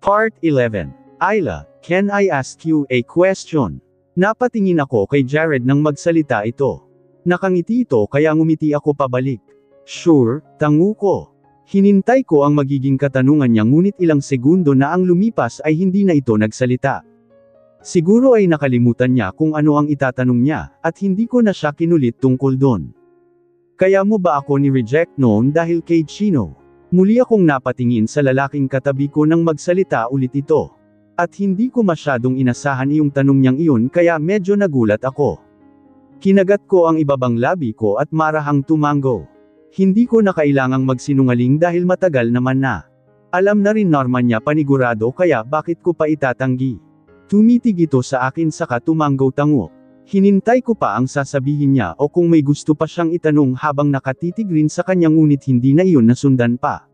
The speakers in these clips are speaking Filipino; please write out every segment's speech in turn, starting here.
Part 11. Ayla, can I ask you a question? Napatingin ako kay Jared nang magsalita ito. Nakangiti ito kaya ngumiti ako pabalik. Sure, tango ko. Hinintay ko ang magiging katanungan niya ngunit ilang segundo na ang lumipas ay hindi na ito nagsalita. Siguro ay nakalimutan niya kung ano ang itatanong niya, at hindi ko na siya kinulit tungkol doon. Kaya mo ba ako ni-reject noon dahil kay Chino? Muli akong napatingin sa lalaking katabi ko nang magsalita ulit ito. At hindi ko masyadong inasahan iyong tanong niyang iyon kaya medyo nagulat ako. Kinagat ko ang ibabang labi ko at marahang tumango. Hindi ko na kailangang magsinungaling dahil matagal naman na. Alam na rin Norman niya panigurado kaya bakit ko pa itatanggi. Tumitig ito sa akin saka tumango-tango. Hinintay ko pa ang sasabihin niya o kung may gusto pa siyang itanong habang nakatitig rin sa kanya ngunit hindi na iyon nasundan pa.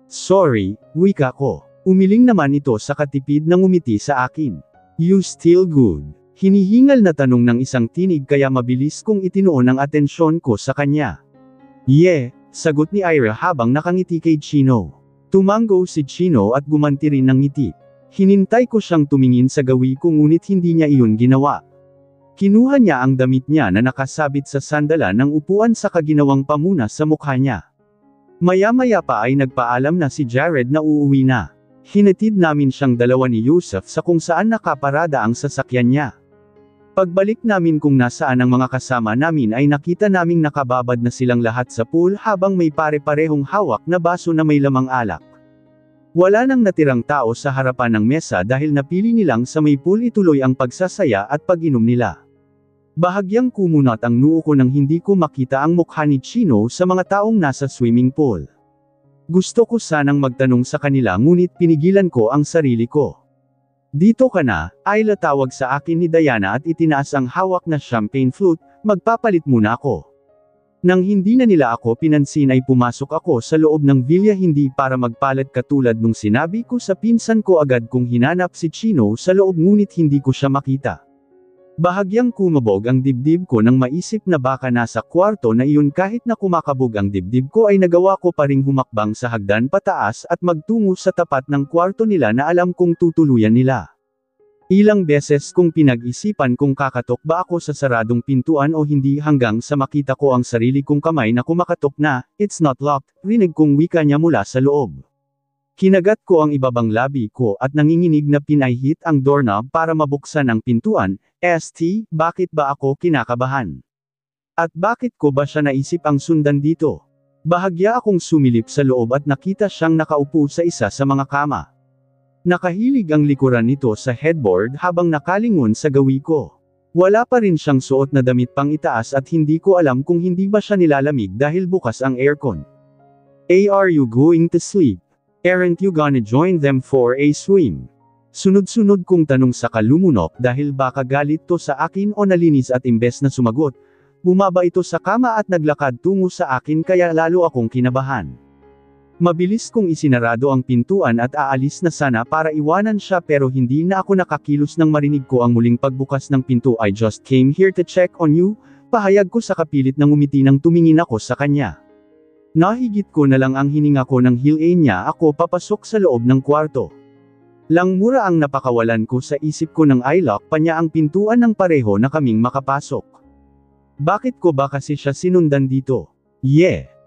Sorry, wika ko. Umiling naman ito sa katipid na ngumiti sa akin. You still good? Hinihingal na tanong ng isang tinig kaya mabilis kong itinuon ang atensyon ko sa kanya. Yeah, sagot ni Ira habang nakangiti kay Chino. Tumango si Chino at gumanti rin ng ngiti. Hinintay ko siyang tumingin sa gawi ko ngunit hindi niya iyon ginawa. Kinuha niya ang damit niya na nakasabit sa sandala ng upuan saka ginawang pamunas sa mukha niya. Maya-maya pa ay nagpaalam na si Jared na uuwi na. Hinatid namin siyang dalawa ni Yusuf sa kung saan nakaparada ang sasakyan niya. Pagbalik namin kung nasaan ang mga kasama namin ay nakita naming nakababad na silang lahat sa pool habang may pare-parehong hawak na baso na may lamang alak. Wala nang natirang tao sa harapan ng mesa dahil napili nilang sa may pool ituloy ang pagsasaya at pag-inom nila. Bahagyang kumunat ang noo ko nang hindi ko makita ang mukha ni Chino sa mga taong nasa swimming pool. Gusto ko sanang magtanong sa kanila ngunit pinigilan ko ang sarili ko. Dito ka na, Ayla, tawag sa akin ni Diana at itinaas ang hawak na champagne flute, magpapalit muna ako. Nang hindi na nila ako pinansin ay pumasok ako sa loob ng villa hindi para magpalat katulad nung sinabi ko sa pinsan ko agad kong hinanap si Chino sa loob ngunit hindi ko siya makita. Bahagyang kumabog ang dibdib ko nang maisip na baka nasa kwarto na iyon kahit na kumakabog ang dibdib ko ay nagawa ko pa ring humakbang sa hagdan pataas at magtungo sa tapat ng kwarto nila na alam kong tutuluyan nila. Ilang beses kong pinag-isipan kung kakatok ba ako sa saradong pintuan o hindi hanggang sa makita ko ang sarili kong kamay na kumakatok na, "It's not locked," rinig kong wika niya mula sa loob. Kinagat ko ang ibabang labi ko at nanginginig na pinahit ang doorknob para mabuksan ang pintuan. Bakit ba ako kinakabahan? At bakit ko ba siya naisip ang sundan dito? Bahagya akong sumilip sa loob at nakita siyang nakaupo sa isa sa mga kama. Nakahilig ang likuran nito sa headboard habang nakalingon sa gawi ko. Wala pa rin siyang suot na damit pang itaas at hindi ko alam kung hindi ba siya nilalamig dahil bukas ang aircon. Are you going to sleep? Aren't you gonna join them for a swim? Sunod-sunod kong tanong sa kalumunok dahil baka galit to sa akin o nalinis at imbes na sumagot, bumaba ito sa kama at naglakad tungo sa akin kaya lalo akong kinabahan. Mabilis kong isinarado ang pintuan at aalis na sana para iwanan siya pero hindi na ako nakakilos nang marinig ko ang muling pagbukas ng pinto. I just came here to check on you, pahayag ko sa kapilit na ngumiti nang tumingin ako sa kanya. Nahigit ko na lang ang hininga ko nang hilain niya ako papasok sa loob ng kwarto. Langmura ang napakawalan ko sa isip ko nang i-lock pa niya ang pintuan ng pareho na kaming makapasok. Bakit ko ba kasi siya sinundan dito?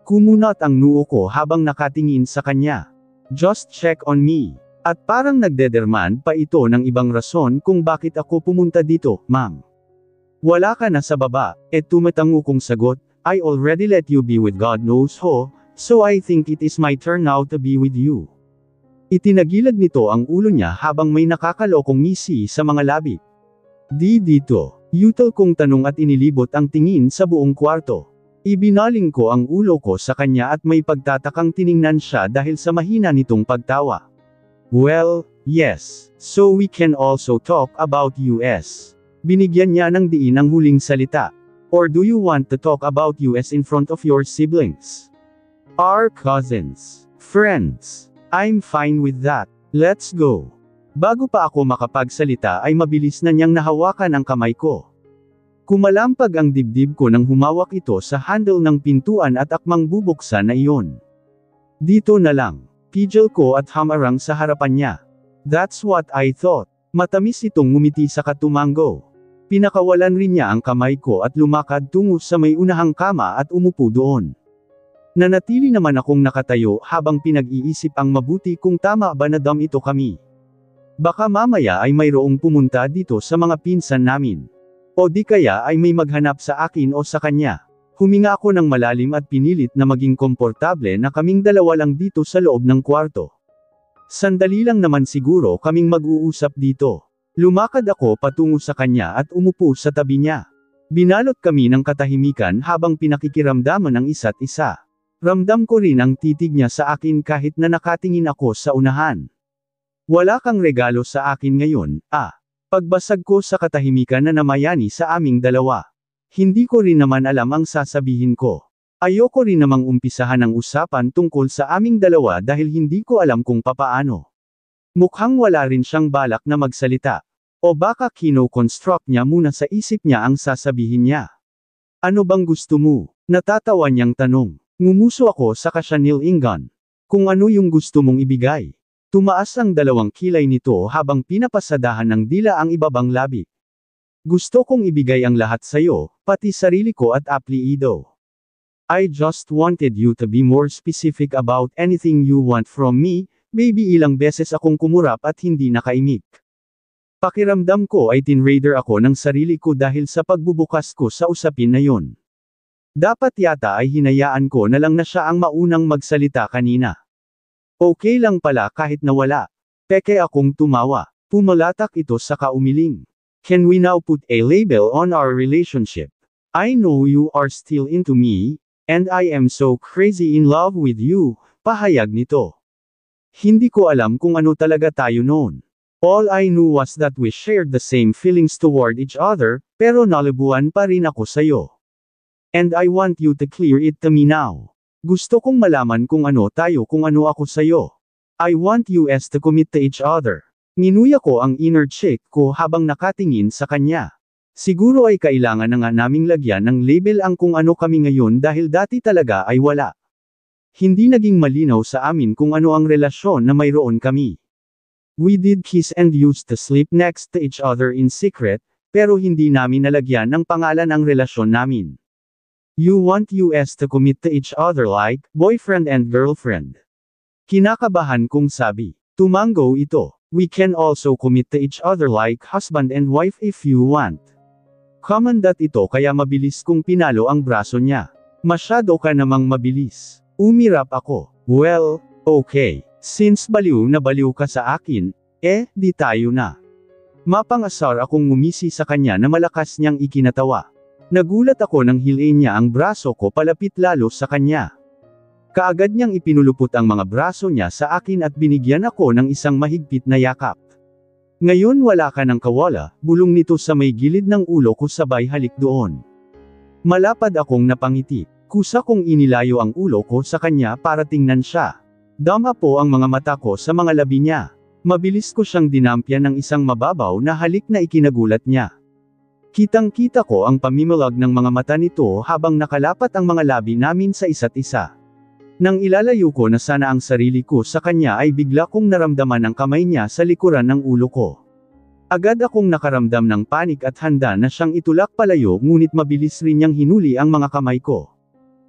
Kumunat ang noo ko habang nakatingin sa kanya. Just check on me. At parang nagdederman pa ito ng ibang rason kung bakit ako pumunta dito, ma'am. Wala ka na sa baba, tumatango kong sagot. I already let you be with God knows who, so I think it is my turn now to be with you. Itinagilad nito ang ulo niya habang may nakakalokong ngisi sa mga labi. Di dito, yutal kong tanong at inilibot ang tingin sa buong kwarto. Ibinaling ko ang ulo ko sa kanya at may pagtatakang tiningnan siya dahil sa mahina nitong pagtawa. Well, yes, so we can also talk about US. Binigyan niya ng diin ang huling salita. Or do you want to talk about US in front of your siblings? Our cousins. Friends. I'm fine with that. Let's go. Bago pa ako makapagsalita ay mabilis na niyang nahawakan ang kamay ko. Kumalampag ang dibdib ko nang humawak ito sa handle ng pintuan at akmang bubuksan na iyon. Dito na lang. Pidgel ko at hamarang sa harapan niya. That's what I thought. Matamis itong ngumiti sa katumango. Pinakawalan rin niya ang kamay ko at lumakad tungo sa may unahang kama at umupo doon. Nanatili naman akong nakatayo habang pinag-iisip ang mabuti kung tama ba na ito kami. Baka mamaya ay mayroong pumunta dito sa mga pinsan namin. O di kaya ay may maghanap sa akin o sa kanya. Huminga ako ng malalim at pinilit na maging komportable na kaming dalawa lang dito sa loob ng kwarto. Sandali lang naman siguro kaming mag-uusap dito. Lumakad ako patungo sa kanya at umupo sa tabi niya. Binalot kami ng katahimikan habang pinakikiramdaman ang isa't isa. Ramdam ko rin ang titig niya sa akin kahit na nakatingin ako sa unahan. Wala kang regalo sa akin ngayon, Pagbasag ko sa katahimikan na namayani sa aming dalawa. Hindi ko rin naman alam ang sasabihin ko. Ayoko rin namang umpisahan ang usapan tungkol sa aming dalawa dahil hindi ko alam kung papaano. Mukhang wala rin siyang balak na magsalita. O baka kino-construct niya muna sa isip niya ang sasabihin niya. Ano bang gusto mo? Natatawa niyang tanong. Ngumuso ako sa kasanilingan. Kung ano yung gusto mong ibigay. Tumaas ang dalawang kilay nito habang pinapasadahan ng dila ang ibabang labi. Gusto kong ibigay ang lahat sa'yo, pati sarili ko at apelyido. I just wanted you to be more specific about anything you want from me, baby. Ilang beses akong kumurap at hindi nakaimik. Pakiramdam ko ay tinrader ako ng sarili ko dahil sa pagbubukas ko sa usapin na yon. Dapat yata ay hinayaan ko na lang na siya ang maunang magsalita kanina. Okay lang pala kahit nawala. Peke akong tumawa. Pumalatak ito sa kaumiling. Can we now put a label on our relationship? I know you are still into me, and I am so crazy in love with you, pahayag nito. Hindi ko alam kung ano talaga tayo noon. All I knew was that we shared the same feelings toward each other, pero nalibuan pa rin ako sa'yo. And I want you to clear it to me now. Gusto kong malaman kung ano tayo kung ano ako sa'yo. I want us to commit to each other. Ninuya ko ang inner chick ko habang nakatingin sa kanya. Siguro ay kailangan na nga naming lagyan ng label ang kung ano kami ngayon dahil dati talaga ay wala. Hindi naging malinaw sa amin kung ano ang relasyon na mayroon kami. We did kiss and used to sleep next to each other in secret, pero hindi namin nalagyan ng pangalan ang relasyon namin. You want us to commit to each other like boyfriend and girlfriend. Kinakabahan kong sabi. Tumango ito. We can also commit to each other like husband and wife if you want. Commandant ito kaya mabilis kong pinalo ang braso niya. Masyado ka namang mabilis. Umirap ako. Well, okay. Since baliw na baliw ka sa akin, di tayo na. Mapangasar akong ngumisi sa kanya na malakas niyang ikinatawa. Nagulat ako nang hilin niya ang braso ko palapit lalo sa kanya. Kaagad niyang ipinulupot ang mga braso niya sa akin at binigyan ako ng isang mahigpit na yakap. Ngayon wala ka ng kawala, bulong nito sa may gilid ng ulo ko sabay halik doon. Malapad akong napangiti. Kusa kong inilayo ang ulo ko sa kanya para tingnan siya. Dama po ang mga mata ko sa mga labi niya. Mabilis ko siyang dinampyan ng isang mababaw na halik na ikinagulat niya. Kitang-kita ko ang pamimulag ng mga mata nito habang nakalapat ang mga labi namin sa isa't isa. Nang ilalayo ko na sana ang sarili ko sa kanya ay bigla kong naramdaman ang kamay niya sa likuran ng ulo ko. Agad akong nakaramdam ng panik at handa na siyang itulak palayo ngunit mabilis rin niyang hinuli ang mga kamay ko.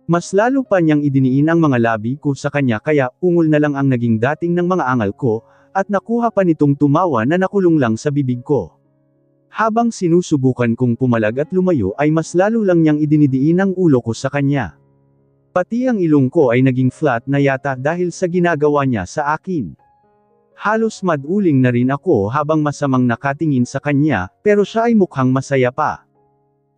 Mas lalo pa niyang idiniin ang mga labi ko sa kanya kaya ungol na lang ang naging dating ng mga angal ko, at nakuha pa nitong tumawa na nakulong lang sa bibig ko. Habang sinusubukan kong pumalag at lumayo ay mas lalo lang niyang idinidiin ang ulo ko sa kanya. Pati ang ilong ko ay naging flat na yata dahil sa ginagawa niya sa akin. Halos maduling na rin ako habang masamang nakatingin sa kanya, pero siya ay mukhang masaya pa.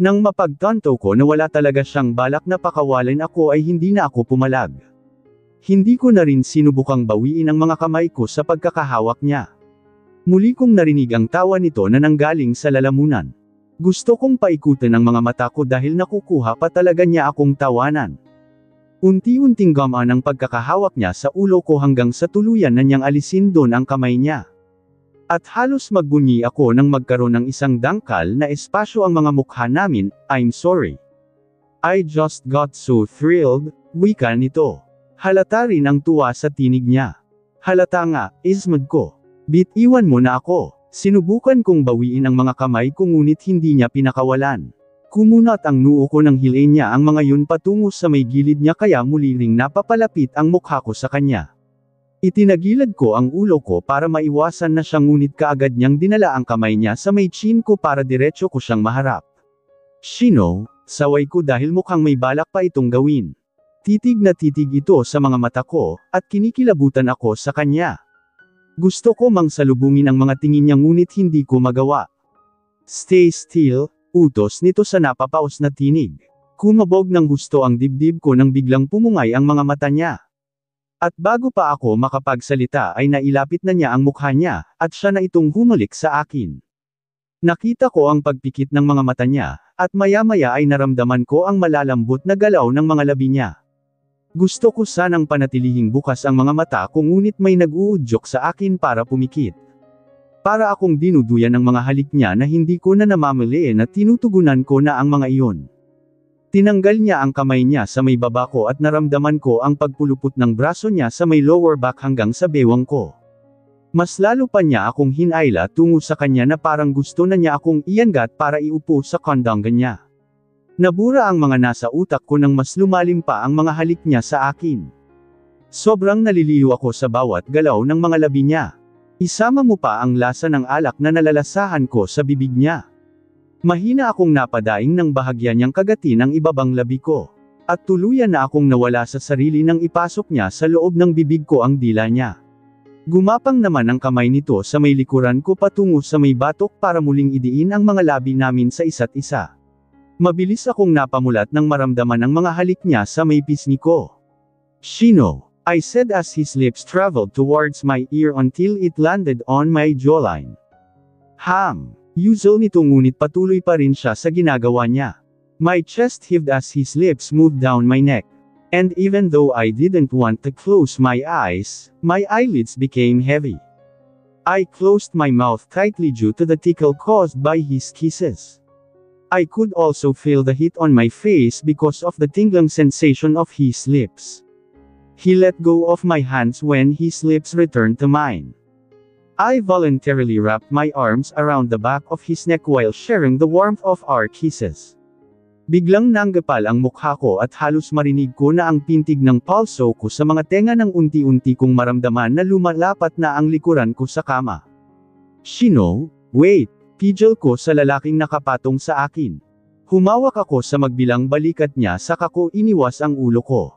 Nang mapagtanto ko na wala talaga siyang balak na pakawalin ako ay hindi na ako pumalag. Hindi ko na rin sinubukang bawiin ang mga kamay ko sa pagkakahawak niya. Muli kong narinig ang tawa nito na nanggaling sa lalamunan. Gusto kong paikutin ang mga mata ko dahil nakukuha pa talaga niya akong tawanan. Unti-unting gamaan ang pagkakahawak niya sa ulo ko hanggang sa tuluyan na niyang alisin doon ang kamay niya. At halos magbunyi ako nang magkaroon ng isang dangkal na espasyo ang mga mukha namin. I'm sorry. I just got so thrilled, wika nito. Halata rin ang tuwa sa tinig niya. Halata nga, ismad ko. Bitiwan mo na ako. Sinubukan kong bawiin ang mga kamay ko ngunit hindi niya pinakawalan. Kumunat ang noo ko nang hilain niya ang mga yun patungo sa may gilid niya kaya muli ring napapalapit ang mukha ko sa kanya. Itinagilid ko ang ulo ko para maiwasan na siya ngunit kaagad niyang dinala ang kamay niya sa may chin ko para diretso ko siyang maharap. Shino, saway ko dahil mukhang may balak pa itong gawin. Titig na titig ito sa mga mata ko, at kinikilabutan ako sa kanya. Gusto ko mang salubungin ang mga tingin niya ngunit hindi ko magawa. Stay still, utos nito sa napapaos na tinig. Kumabog ng gusto ang dibdib ko nang biglang pumungay ang mga mata niya. At bago pa ako makapagsalita ay nailapit na niya ang mukha niya, at siya na itong humalik sa akin. Nakita ko ang pagpikit ng mga mata niya, at maya-maya ay naramdaman ko ang malalambot na galaw ng mga labi niya. Gusto ko sanang panatilihing bukas ang mga mata ko ngunit may nag-uudyok sa akin para pumikit. Para akong dinuduyan ng mga halik niya na hindi ko na namamaliin at tinutugunan ko na ang mga iyon. Tinanggal niya ang kamay niya sa may baba ko at naramdaman ko ang pagpulupot ng braso niya sa may lower back hanggang sa bewang ko. Mas lalo pa niya akong hinayla tungo sa kanya na parang gusto na niya akong iangat para iupo sa kandangga niya. Nabura ang mga nasa utak ko nang mas lumalim pa ang mga halik niya sa akin. Sobrang naliliw ako sa bawat galaw ng mga labi niya. Isama mo pa ang lasa ng alak na nalalasahan ko sa bibig niya. Mahina akong napadaing ng bahagya niyang kagatin ang ibabang labi ko. At tuluyan na akong nawala sa sarili nang ipasok niya sa loob ng bibig ko ang dila niya. Gumapang naman ang kamay nito sa may likuran ko patungo sa may batok para muling idiin ang mga labi namin sa isa't isa. Mabilis akong napamulat nang maramdaman ang mga halik niya sa may pisngi ko. Shino, I said as his lips traveled towards my ear until it landed on my jawline. Usual nito ngunit patuloy pa rin siya sa ginagawa niya. My chest heaved as his lips moved down my neck. And even though I didn't want to close my eyes, my eyelids became heavy. I closed my mouth tightly due to the tickle caused by his kisses. I could also feel the heat on my face because of the tingling sensation of his lips. He let go of my hands when his lips returned to mine. I voluntarily wrapped my arms around the back of his neck while sharing the warmth of our kisses. Biglang nanggapal ang mukha ko at halos marinig ko na ang pintig ng pulso ko sa mga tenga nang unti-unti kong maramdaman na lumalapat na ang likuran ko sa kama. Shino, wait! Pidgel ko sa lalaking nakapatong sa akin. Humawak ako sa magbilang balikat niya saka ko iniwas ang ulo ko.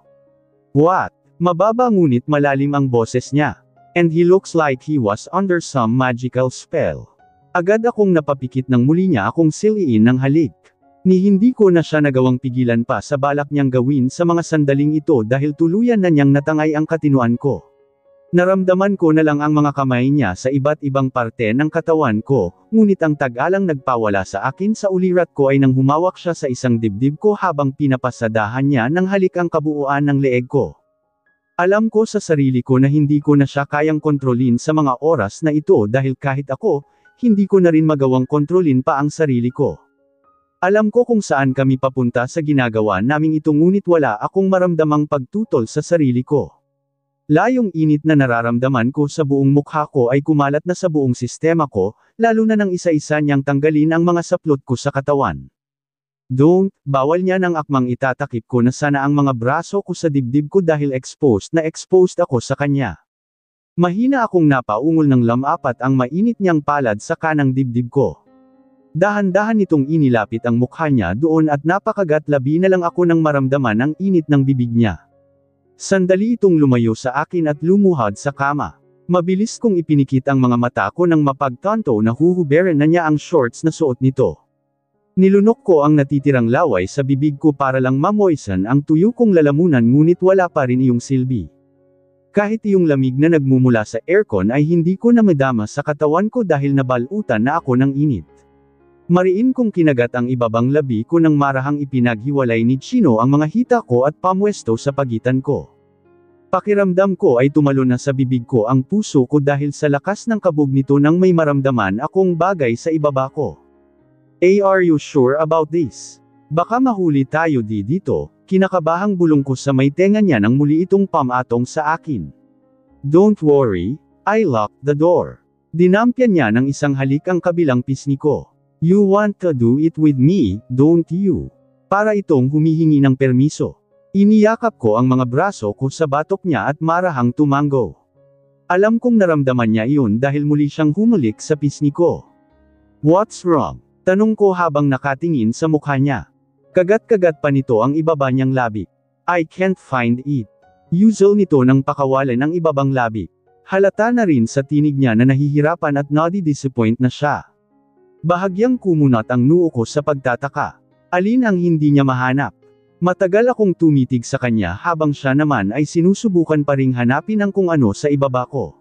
What? Mababa ngunit malalim ang boses niya. And he looks like he was under some magical spell. Agad akong napapikit nang muli niya akong siliin ng halik. Ni hindi ko na siya nagawang pigilan pa sa balak niyang gawin sa mga sandaling ito dahil tuluyan na niyang natangay ang katinuan ko. Naramdaman ko na lang ang mga kamay niya sa iba't ibang parte ng katawan ko, ngunit ang tag-alang nagpawala sa akin sa ulirat ko ay nang humawak siya sa isang dibdib ko habang pinapasadahan niya ng halik ang kabuuan ng leeg ko. Alam ko sa sarili ko na hindi ko na siya kayang kontrolin sa mga oras na ito dahil kahit ako, hindi ko na rin magawang kontrolin pa ang sarili ko. Alam ko kung saan kami papunta sa ginagawa naming ito ngunit wala akong maramdamang pagtutol sa sarili ko. Layong init na nararamdaman ko sa buong mukha ko ay kumalat na sa buong sistema ko, lalo na nang isa-isa niyang tanggalin ang mga saplot ko sa katawan. Bawal niya ng akmang itatakip ko na sana ang mga braso ko sa dibdib ko dahil exposed ako sa kanya. Mahina akong napaungol ng lamapat ang mainit niyang palad sa kanang dibdib ko. Dahan-dahan nitong inilapit ang mukha niya doon at napakagat-labi na lang ako nang maramdaman ang init ng bibig niya. Sandali itong lumayo sa akin at lumuhad sa kama. Mabilis kong ipinikit ang mga mata ko nang mapagtanto na huhuberan na niya ang shorts na suot nito. Nilunok ko ang natitirang laway sa bibig ko para lang mamoysan ang tuyo kong lalamunan ngunit wala pa rin iyong silbi. Kahit iyong lamig na nagmumula sa aircon ay hindi ko na madama sa katawan ko dahil nabalutan na ako ng init. Mariin kong kinagat ang ibabang labi ko nang marahang ipinaghiwalay ni Chino ang mga hita ko at pamwesto sa pagitan ko. Pakiramdam ko ay tumalo na sa bibig ko ang puso ko dahil sa lakas ng kabog nito nang may maramdaman akong bagay sa ibaba ko. Are you sure about this? Baka mahuli tayo dito, kinakabahang bulong ko sa may tenga niya nang muli itong pamatong sa akin. Don't worry, I locked the door. Dinampyan niya ng isang halik ang kabilang pisngi ko. You want to do it with me, don't you? Para itong humihingi ng permiso. Iniyakap ko ang mga braso ko sa batok niya at marahang tumango. Alam kong naramdaman niya iyon dahil muli siyang humulik sa pisngi ko. What's wrong? Tanong ko habang nakatingin sa mukha niya. Kagat-kagat pa nito ang ibaba niyang labi. I can't find it. Usual nito ng pakawalan ang ibabang labi. Halata na rin sa tinig niya na nahihirapan at nadi-disappoint na siya. Bahagyang kumunat ang noo ko sa pagtataka. Alin ang hindi niya mahanap? Matagal akong tumitig sa kanya habang siya naman ay sinusubukan pa ring hanapin ang kung ano sa ibaba ko.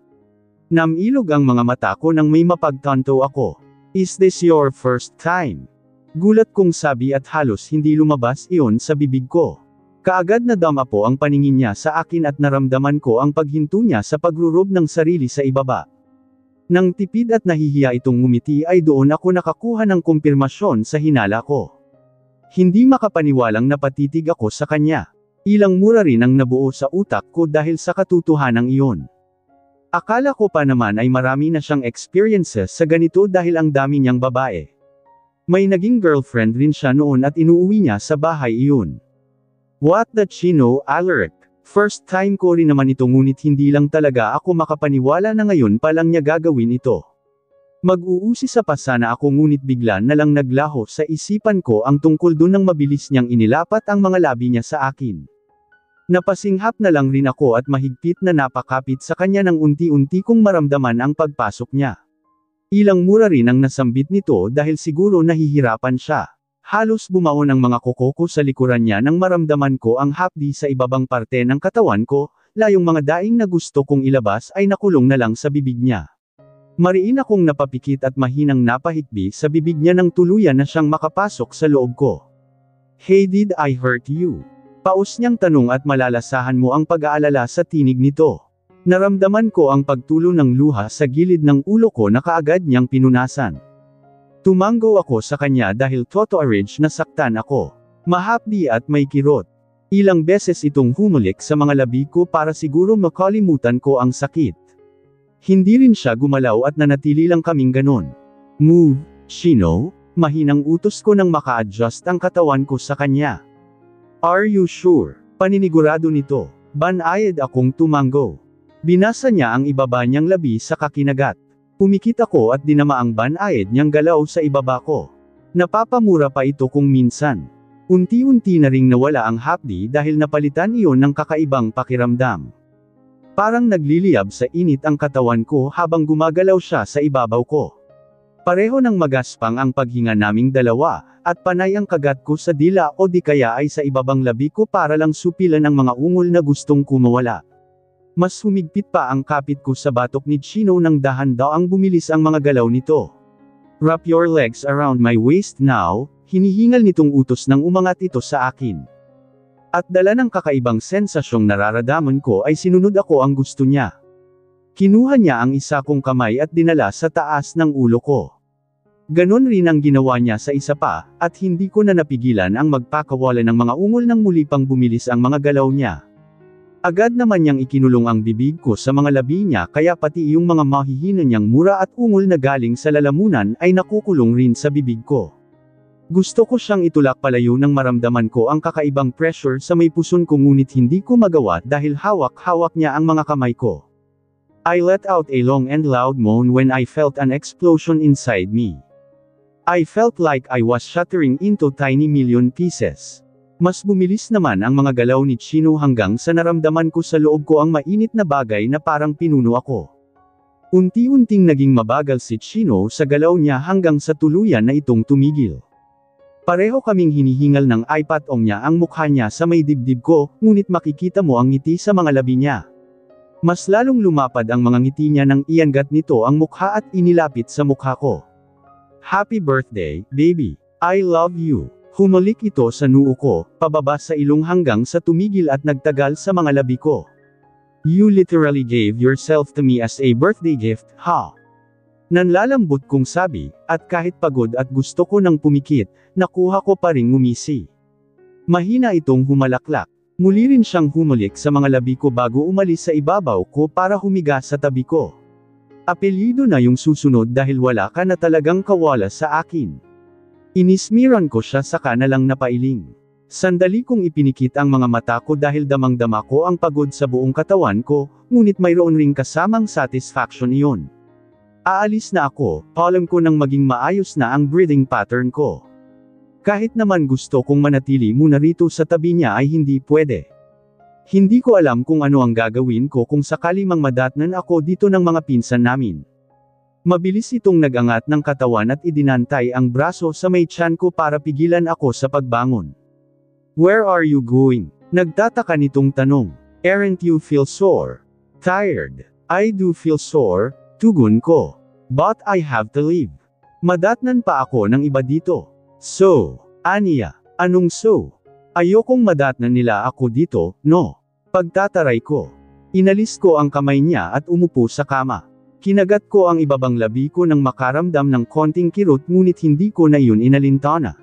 Namilog ang mga mata ko nang may mapagtanto ako. Is this your first time? Gulat kong sabi at halos hindi lumabas iyon sa bibig ko. Kaagad na dama po ang paningin niya sa akin at naramdaman ko ang paghinto niya sa pagrurob ng sarili sa ibaba. Nang tipid at nahihiya itong ngumiti ay doon ako nakakuha ng kumpirmasyon sa hinala ko. Hindi makapaniwalang napatitig ako sa kanya. Ilang mura rin ang nabuo sa utak ko dahil sa katotohanang iyon. Akala ko pa naman ay marami na siyang experiences sa ganito dahil ang dami niyang babae. May naging girlfriend rin siya noon at inuuwi niya sa bahay iyon. What the chino, Alaric? First time ko rin naman ito ngunit hindi lang talaga ako makapaniwala na ngayon pa lang niya gagawin ito. Mag-uusisa pa sana ako ngunit bigla na lang naglaho sa isipan ko ang tungkol dun nang mabilis niyang inilapat ang mga labi niya sa akin. Napasinghap na lang rin ako at mahigpit na napakapit sa kanya nang unti-unti kong maramdaman ang pagpasok niya. Ilang mura rin ang nasambit nito dahil siguro nahihirapan siya. Halos bumaon ang mga kuko ko sa likuran niya nang maramdaman ko ang hapdi sa ibabang parte ng katawan ko, layong mga daing na gusto kong ilabas ay nakulong na lang sa bibig niya. Mariin akong napapikit at mahinang napahikbi sa bibig niya nang tuluyan na siyang makapasok sa loob ko. Hey, did I hurt you? Paus niyang tanong at malalasahan mo ang pag-aalala sa tinig nito. Naramdaman ko ang pagtulo ng luha sa gilid ng ulo ko na kaagad niyang pinunasan. Tumango ako sa kanya dahil totoo-rage na saktan ako. Mahapdi at may kirot. Ilang beses itong humulik sa mga labi ko para siguro makalimutan ko ang sakit. Hindi rin siya gumalaw at nanatili lang kaming ganon. Move, Chino, mahinang utos ko nang maka-adjust ang katawan ko sa kanya. Are you sure? Paninigurado nito. Banayad akong tumango. Binasa niya ang ibaba niyang labi sa kakinagat. Pumikit ako at dinama ang banayad niyang galaw sa ibaba ko. Napapamura pa ito kung minsan. Unti-unti na ring nawala ang hapdi dahil napalitan iyon ng kakaibang pakiramdam. Parang nagliliyab sa init ang katawan ko habang gumagalaw siya sa ibabaw ko. Pareho ng magaspang ang paghinga naming dalawa, at panay ang kagat ko sa dila o di kaya ay sa ibabang labi ko para lang supilan ang mga ungol na gustong kumawala. Mas humigpit pa ang kapit ko sa batok ni Chino nang dahan-daang bumilis ang mga galaw nito. Wrap your legs around my waist now, hinihingal nitong utos nang umangat ito sa akin. At dala ng kakaibang sensasyong nararadaman ko ay sinunod ako ang gusto niya. Kinuha niya ang isa kong kamay at dinala sa taas ng ulo ko. Ganon rin ang ginawa niya sa isa pa, at hindi ko na napigilan ang magpakawala ng mga ungol nang muli pang bumilis ang mga galaw niya. Agad naman niyang ikinulong ang bibig ko sa mga labi niya kaya pati yung mga mahihina niyang mura at ungol na galing sa lalamunan ay nakukulong rin sa bibig ko. Gusto ko siyang itulak palayo nang maramdaman ko ang kakaibang pressure sa may puson ko ngunit hindi ko magawa dahil hawak-hawak niya ang mga kamay ko. I let out a long and loud moan when I felt an explosion inside me. I felt like I was shattering into tiny million pieces. Mas bumilis naman ang mga galaw ni Chino hanggang sa naramdaman ko sa loob ko ang mainit na bagay na parang pinuno ako. Unti-unting naging mabagal si Chino sa galaw niya hanggang sa tuluyan na itong tumigil. Pareho kaming hinihingal ng ipatong niya ang mukha niya sa may dibdib ko, ngunit makikita mo ang ngiti sa mga labi niya. Mas lalong lumapad ang mga ngiti niya nang iangat nito ang mukha at inilapit sa mukha ko. Happy birthday, baby. I love you. Humalik ito sa noo ko, pababa sa ilong hanggang sa tumigil at nagtagal sa mga labi ko. You literally gave yourself to me as a birthday gift, ha? Nanlalambot kong sabi, at kahit pagod at gusto ko nang pumikit, nakuha ko pa ring ngumisi. Mahina itong humalaklak. Muli rin siyang humalik sa mga labi ko bago umalis sa ibabaw ko para humiga sa tabi ko. Apelyido na yung susunod dahil wala ka na talagang kawala sa akin. Inismiran ko siya saka na lang napailing. Sandali kong ipinikit ang mga mata ko dahil damang-dama ko ang pagod sa buong katawan ko, ngunit mayroon ring kasamang satisfaction iyon. Aalis na ako, alam ko nang maging maayos na ang breathing pattern ko. Kahit naman gusto kong manatili muna rito sa tabi niya ay hindi pwede. Hindi ko alam kung ano ang gagawin ko kung sakali mang madatnan ako dito ng mga pinsan namin. Mabilis itong nagangat ng katawan at idinantay ang braso sa may tiyan ko para pigilan ako sa pagbangon. Where are you going? Nagtataka nitong tanong. Aren't you feel sore? Tired? I do feel sore, tugon ko. But I have to leave. Madatnan pa ako ng iba dito. So, aniya, anong so? Ayokong madatnan nila ako dito, no? Pagtataray ko. Inalis ko ang kamay niya at umupo sa kama. Kinagat ko ang ibabang labi ko nang makaramdam ng konting kirot ngunit hindi ko na yun inalintana.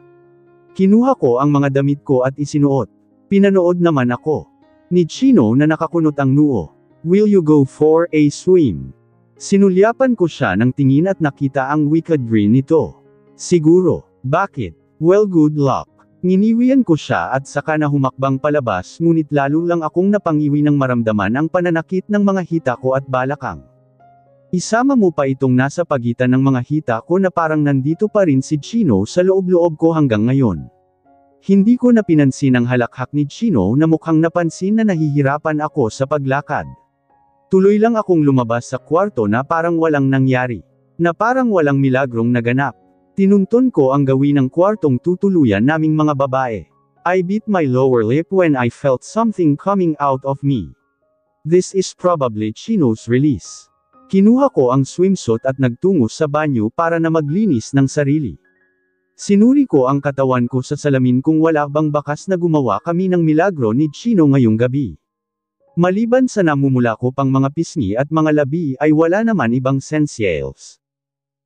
Kinuha ko ang mga damit ko at isinuot. Pinanood naman ako ni Chino na nakakunot ang noo. Will you go for a swim? Sinulyapan ko siya ng tingin at nakita ang wicked grin nito. Siguro. Bakit? Well, good luck. Nginiwian ko siya at saka na humakbang palabas ngunit lalo lang akong napangiwi ng maramdaman ang pananakit ng mga hita ko at balakang. Isama mo pa itong nasa pagitan ng mga hita ko na parang nandito pa rin si Chino sa loob-loob ko hanggang ngayon. Hindi ko na pinansin ang halakhak ni Chino na mukhang napansin na nahihirapan ako sa paglakad. Tuloy lang akong lumabas sa kwarto na parang walang nangyari. Na parang walang milagrong naganap. Tinunton ko ang gawin ng kwartong tutuluyan naming mga babae. I bit my lower lip when I felt something coming out of me. This is probably Chino's release. Kinuha ko ang swimsuit at nagtungo sa banyo para na maglinis ng sarili. Sinuri ko ang katawan ko sa salamin kung wala bang bakas na gumawa kami ng milagro ni Chino ngayong gabi. Maliban sa namumula ko pang mga pisngi at mga labi ay wala naman ibang sensiels.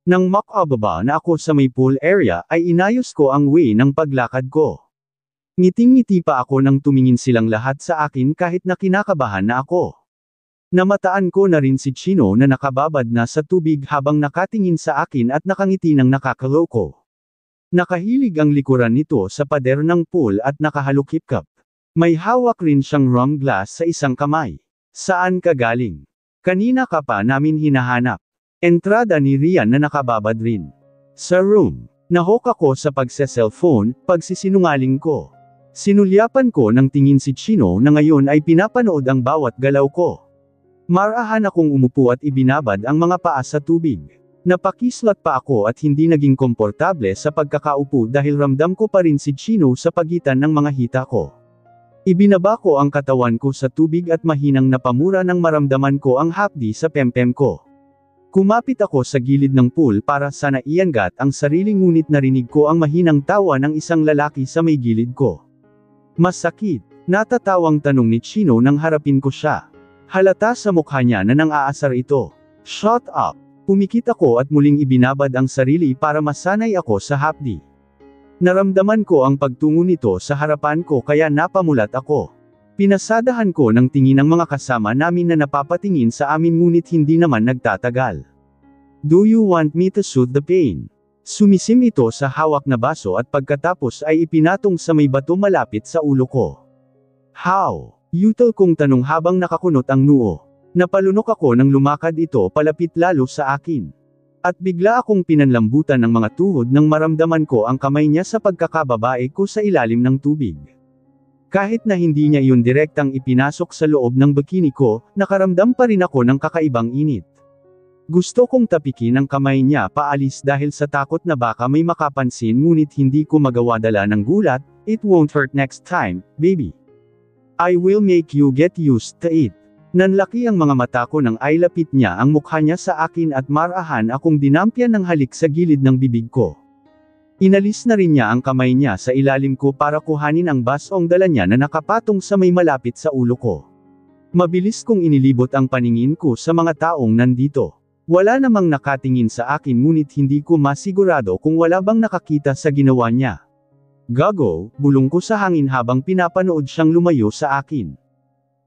Nang makababa na ako sa may pool area ay inayos ko ang way ng paglakad ko. Ngiting-ngiti pa ako nang tumingin silang lahat sa akin kahit na kinakabahan na ako. Namataan ko na rin si Chino na nakababad na sa tubig habang nakatingin sa akin at nakangiti ng nakakaloko. Nakahilig ang likuran nito sa pader ng pool at nakahalukip-kap. May hawak rin siyang rum glass sa isang kamay. Saan ka galing? Kanina ka pa namin hinahanap. Entrada ni Rian na nakababad rin. Sa room. Nahok ako sa pagse-cellphone, pagsisinungaling ko. Sinulyapan ko ng tingin si Chino na ngayon ay pinapanood ang bawat galaw ko. Marahan akong umupo at ibinabad ang mga paa sa tubig. Napakislat pa ako at hindi naging komportable sa pagkakaupo dahil ramdam ko pa rin si Chino sa pagitan ng mga hita ko. Ibinaba ko ang katawan ko sa tubig at mahinang napamura nang maramdaman ko ang hapdi sa pempem ko. Kumapit ako sa gilid ng pool para sana iangat ang sarili ngunit narinig ko ang mahinang tawa ng isang lalaki sa may gilid ko. Masakit. Natatawang tanong ni Chino nang harapin ko siya. Halata sa mukha niya na nang-aasar ito. Shut up. Pumikit ako at muling ibinabad ang sarili para masanay ako sa hapdi. Naramdaman ko ang pagtungo nito sa harapan ko kaya napamulat ako. Pinasadahan ko ng tingin ang mga kasama namin na napapatingin sa amin ngunit hindi naman nagtatagal. Do you want me to soothe the pain? Sumisim ito sa hawak na baso at pagkatapos ay ipinatong sa may bato malapit sa ulo ko. How? Yutal kong tanong habang nakakunot ang noo. Napalunok ako nang lumakad ito palapit lalo sa akin. At bigla akong pinanlambutan ng mga tuhod nang maramdaman ko ang kamay niya sa pagkakababae ko sa ilalim ng tubig. Kahit na hindi niya yun direktang ipinasok sa loob ng bikini ko, nakaramdam pa rin ako ng kakaibang init. Gusto kong tapikin ang kamay niya paalis dahil sa takot na baka may makapansin ngunit hindi ko magawa dala ng gulat, it won't hurt next time, baby. I will make you get used to it. Nanlaki ang mga mata ko nang ailapit niya ang mukha niya sa akin at marahan akong dinampyan ng halik sa gilid ng bibig ko. Inalis na rin niya ang kamay niya sa ilalim ko para kuhanin ang basong dala niya na nakapatong sa may malapit sa ulo ko. Mabilis kong inilibot ang paningin ko sa mga taong nandito. Wala namang nakatingin sa akin ngunit hindi ko masigurado kung wala bang nakakita sa ginawa niya. Gago, bulong ko sa hangin habang pinapanood siyang lumayo sa akin.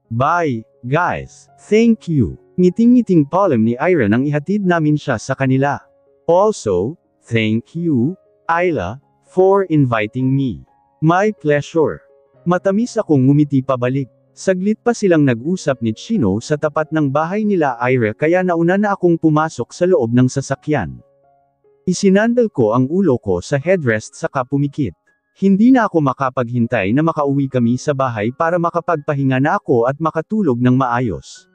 Bye, guys. Thank you. Ngiting-ngiting palm ni Ira nang ihatid namin siya sa kanila. Also, thank you, Ayla, for inviting me. My pleasure. Matamis akong ngumiti pabalik. Saglit pa silang nag-usap ni Chino sa tapat ng bahay nila Ira kaya nauna na akong pumasok sa loob ng sasakyan. Isinandal ko ang ulo ko sa headrest saka pumikit. Hindi na ako makapaghintay na makauwi kami sa bahay para makapagpahinga na ako at makatulog ng maayos.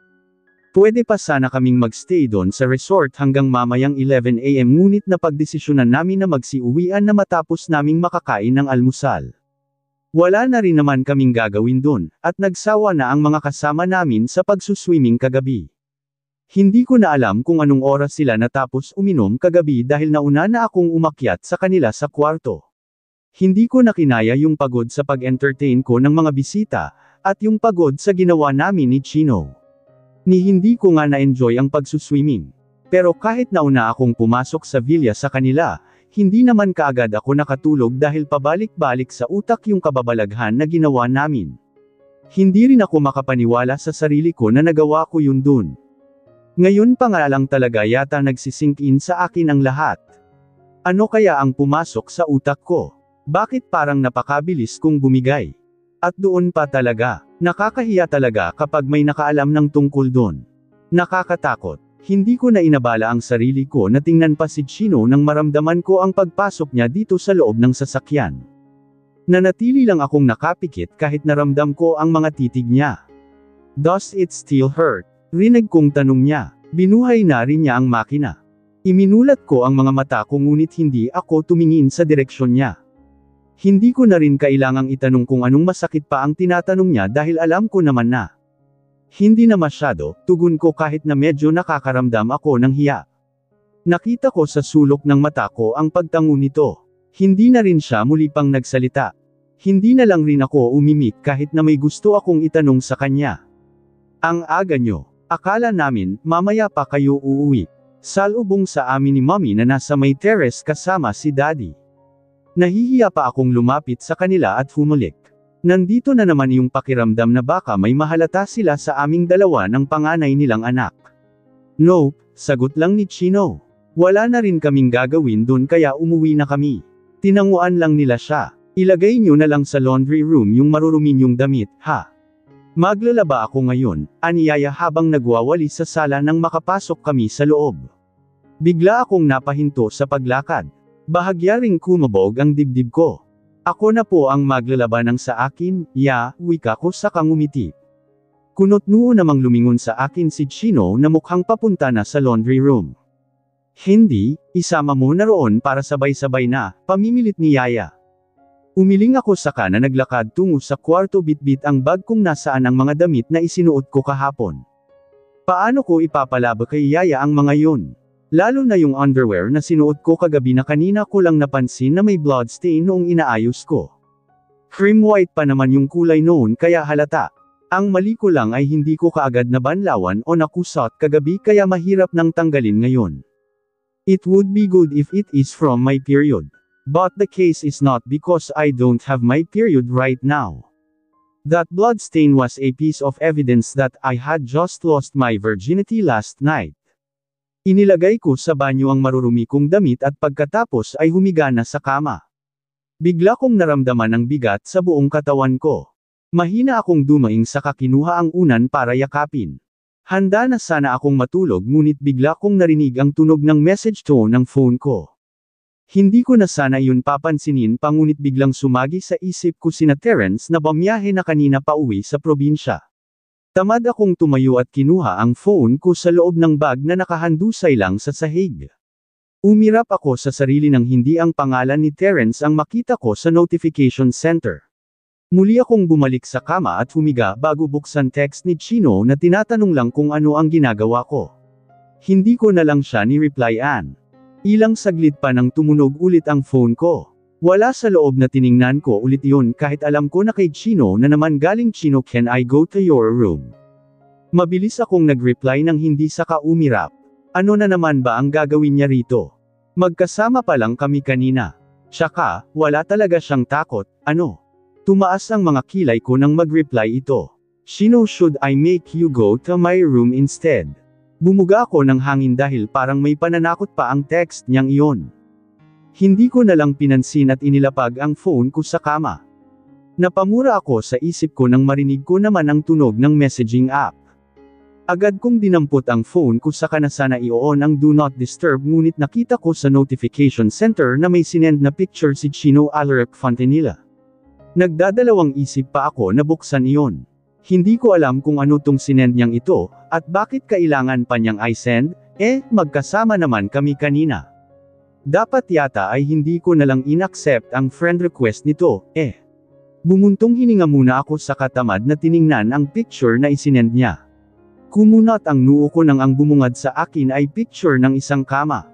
Pwede pa sana kaming magstay doon sa resort hanggang mamayang 11 AM ngunit napagdesisyonan namin na magsiuwian na matapos naming makakain ng almusal. Wala na rin naman kaming gagawin dun, at nagsawa na ang mga kasama namin sa pagsuswimming kagabi. Hindi ko na alam kung anong oras sila natapos uminom kagabi dahil nauna na akong umakyat sa kanila sa kwarto. Hindi ko na kinaya yung pagod sa pag-entertain ko ng mga bisita, at yung pagod sa ginawa namin ni Chino. Hindi ko nga na-enjoy ang pagsuswimming. Pero kahit nauna akong pumasok sa villa sa kanila, hindi naman kaagad ako nakatulog dahil pabalik-balik sa utak yung kababalaghan na ginawa namin. Hindi rin ako makapaniwala sa sarili ko na nagawa ko yun dun. Ngayon pa nga lang talaga yata nagsisink in sa akin ang lahat. Ano kaya ang pumasok sa utak ko? Bakit parang napakabilis kong bumigay? At doon pa talaga, nakakahiya talaga kapag may nakaalam ng tungkol dun. Nakakatakot. Hindi ko na inabala ang sarili ko na tingnan pa si Chino nang maramdaman ko ang pagpasok niya dito sa loob ng sasakyan. Nanatili lang akong nakapikit kahit naramdam ko ang mga titig niya. Does it still hurt? Rinig kong tanong niya. Binuhay na rin niya ang makina. Iminulat ko ang mga mata ko ngunit hindi ako tumingin sa direksyon niya. Hindi ko na rin kailangang itanong kung anong masakit pa ang tinatanong niya dahil alam ko naman na. Hindi na masyado, tugon ko kahit na medyo nakakaramdam ako ng hiya. Nakita ko sa sulok ng mata ko ang pagtango nito. Hindi na rin siya muli pang nagsalita. Hindi na lang rin ako umimik kahit na may gusto akong itanong sa kanya. Ang aga nyo. Akala namin, mamaya pa kayo uuwi. Salubong sa amin ni Mommy na nasa may terrace kasama si Daddy. Nahihiya pa akong lumapit sa kanila at humulik. Nandito na naman yung pakiramdam na baka may mahalata sila sa aming dalawa ng panganay nilang anak. Nope, sagot lang ni Chino. Wala na rin kaming gagawin dun kaya umuwi na kami. Tinanguan lang nila siya. Ilagay nyo na lang sa laundry room yung marurumi nyong damit, ha? Maglalaba ako ngayon, aniyaya habang nagwawali sa sala nang makapasok kami sa loob. Bigla akong napahinto sa paglakad. Bahagya ring kumabog ang dibdib ko. Ako na po ang maglalaba ng sa akin, wika ko sa kangumiti. Kunot-noo namang lumingon sa akin si Chino na mukhang papunta na sa laundry room. Hindi, isama mo na roon para sabay-sabay na, pamimilit ni Yaya. Umiling ako saka na naglakad tungo sa kwarto bitbit ang bag kung nasaan ang mga damit na isinuot ko kahapon. Paano ko ipapalaba kay Yaya ang mga yun? Lalo na yung underwear na sinuot ko kagabi na kanina ko lang napansin na may bloodstain noong inaayos ko. Cream white pa naman yung kulay noon kaya halata. Ang mali ko lang ay hindi ko kaagad na banlawan o nakusot kagabi kaya mahirap nang tanggalin ngayon. It would be good if it is from my period. But the case is not because I don't have my period right now. That bloodstain was a piece of evidence that I had just lost my virginity last night. Inilagay ko sa banyo ang marurumi kong damit at pagkatapos ay humiga na sa kama. Bigla kong naramdaman ang bigat sa buong katawan ko. Mahina akong dumaing saka kinuha ang unan para yakapin. Handa na sana akong matulog ngunit bigla kong narinig ang tunog ng message tone ng phone ko. Hindi ko na sana yun papansinin pa ngunit biglang sumagi sa isip ko sina Terence na bumiyahe na kanina pa uwi sa probinsya. Tamad akong tumayo at kinuha ang phone ko sa loob ng bag na nakahandusay lang sa sahig. Umirap ako sa sarili nang hindi ang pangalan ni Terence ang makita ko sa notification center. Muli akong bumalik sa kama at humiga bago buksan text ni Chino na tinatanong lang kung ano ang ginagawa ko. Hindi ko na lang siya ni-replyan. Ilang saglit pa nang tumunog ulit ang phone ko. Wala sa loob na tiningnan ko ulit yun kahit alam ko na kay Chino na naman galing Chino, can I go to your room? Mabilis akong nag-reply nang hindi saka umirap. Ano na naman ba ang gagawin niya rito? Magkasama pa lang kami kanina. Tsaka, wala talaga siyang takot, ano? Tumaas ang mga kilay ko nang mag-reply ito. Chino, should I make you go to my room instead? Bumuga ako ng hangin dahil parang may pananakot pa ang text niyang iyon. Hindi ko na lang pinansin at inilapag ang phone ko sa kama. Napamura ako sa isip ko nang marinig ko naman ang tunog ng messaging app. Agad kong dinampot ang phone ko sa kanasa na i-on ang Do Not Disturb ngunit nakita ko sa notification center na may sinend na picture si Chino Alaric Fontanilla. Nagdadalawang isip pa ako na buksan iyon. Hindi ko alam kung ano tong sinend niyang ito, at bakit kailangan pa niyang i-send, magkasama naman kami kanina. Dapat yata ay hindi ko nalang inaccept ang friend request nito, Bumuntong hininga muna ako sa katamad na tiningnan ang picture na isinend niya. Kumunat ang noo ko nang ang bumungad sa akin ay picture ng isang kama.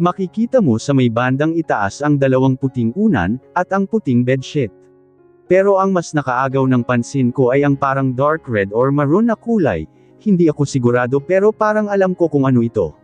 Makikita mo sa may bandang itaas ang dalawang puting unan, at ang puting bedsheet. Pero ang mas nakaagaw ng pansin ko ay ang parang dark red or maroon na kulay, hindi ako sigurado pero parang alam ko kung ano ito.